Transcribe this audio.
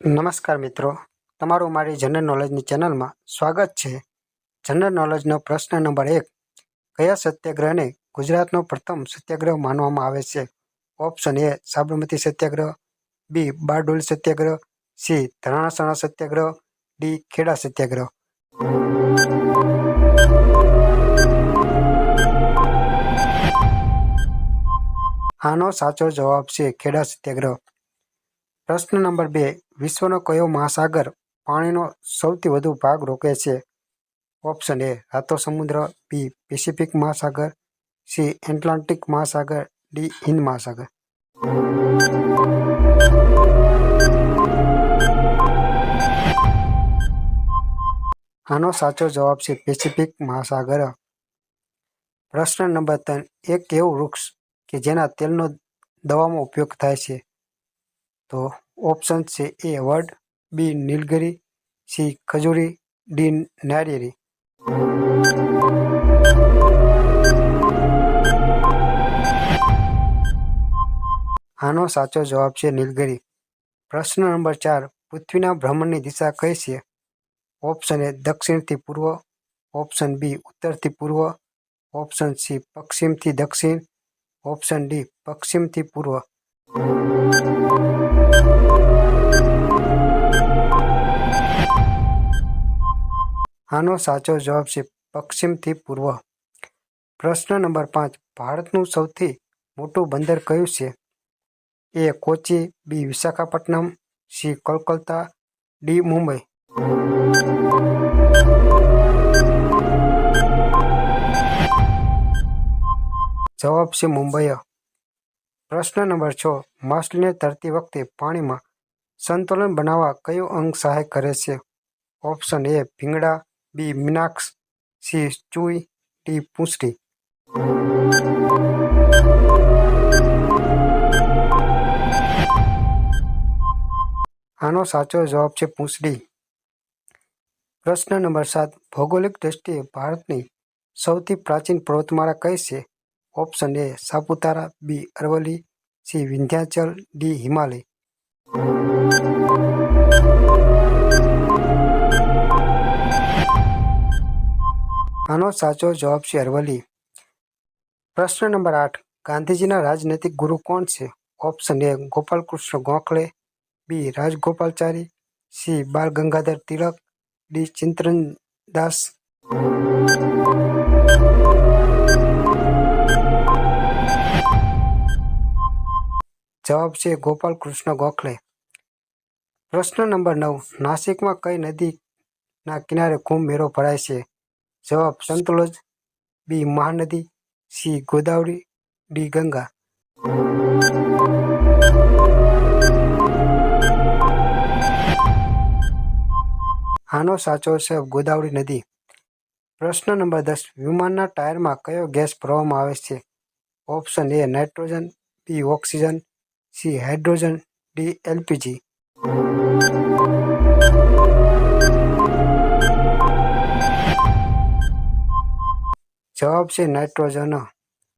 નમસ્કાર મિત્રો, તમારું મારી જનરલ નોલેજની ચેનલમાં સ્વાગત છે. જનરલ નોલેજનો પ્રશ્ન નંબર 1. કયા સત્યાગ્રહને ગુજરાતનો પ્રથમ સત્યાગ્રહ માનવામાં આવે છે? ઓપ્શન એ સાબરમતી સત્યાગ્રહ, બી બારડોલી સત્યાગ્રહ, સી ધરણાસણા સત્યાગ્રહ, ડી ખેડા સત્યાગ્રહ. આનો સાચો જવાબ છે ખેડા સત્યાગ્રહ. પ્રશ્ન નંબર 2. વિશ્વનો કયો મહાસાગર પાણીનો સૌથી વધુ ભાગ રોકે છે? ઓપ્શન એ રાતો સમુદ્ર, બી પેસિફિક મહાસાગર, સી એટલાન્ટિક મહાસાગર, ડી હિંદ મહાસાગર. આનો સાચો જવાબ છે પેસિફિક મહાસાગર. પ્રશ્ન નંબર 3. એક એવું વૃક્ષ કે જેના તેલનો દવામાં ઉપયોગ થાય છે. તો ઓપ્શન છે એ વડ, બી નીલગિરી, સી ખજૂરી, ડી નારિયેળી. આનો સાચો જવાબ છે નીલગિરી. પ્રશ્ન નંબર 4. પૃથ્વીના ભ્રમણની દિશા કઈ છે? ઓપ્શન એ દક્ષિણથી પૂર્વ, ઓપ્શન બી ઉત્તરથી પૂર્વ, ઓપ્શન સી પશ્ચિમથી દક્ષિણ, ઓપ્શન ડી પશ્ચિમથી પૂર્વ. આનો સાચો જવાબ છે પશ્ચિમથી પૂર્વ. પ્રશ્ન નંબર 5. ભારતનું સૌથી મોટું બંદર કયું છે? એ કોચી, બી વિશાખાપટ્ટનમ, સી કોલકાતા, ડી મુંબઈ. જવાબ છે મુંબઈ. પ્રશ્ન નંબર 6. માછલીને તરતી વખતે પાણીમાં સંતુલન બનાવવા કયું અંગ સહાય કરે છે? ઓપ્શન એ ભીંગડા, બી મીનાક્ષ, સી ચુઈ, ડી પૂંછડી. આનો સાચો જવાબ છે પૂંછડી. પ્રશ્ન નંબર 7. ભૌગોલિક દ્રષ્ટિએ ભારતની સૌથી પ્રાચીન પર્વતમાળા કઈ છે? Option A Saputara, B Aravalli, C Vindhyachal, D Himalaya. આનો સાચો જવાબ છે અરવલ્લી. પ્રશ્ન નંબર 8. ગાંધીજીના રાજનૈતિક ગુરુ કોણ છે? Option A Gopal Krishna Gokhale, B Rajagopalachari, C Bal Gangadhar Tilak, D ચિંતનદાસ. જવાબ છે ગોપાલકૃષ્ણ ગોખલે. પ્રશ્ન નંબર 9. નાસિકમાં કઈ નદીના કિનારે કુંભ મેળો ભરાય છે? જવાબ સતલુજ, બી મહાનદી, સી ગોદાવરી, ડી ગંગા. આનો સાચો છે ગોદાવરી નદી. પ્રશ્ન નંબર 10. વિમાનના ટાયરમાં કયો ગેસ ભરવામાં આવે છે? Option A nitrogen, B oxygen, C hydrogen, D LPG. જવાબ છે નાઇટ્રોજન.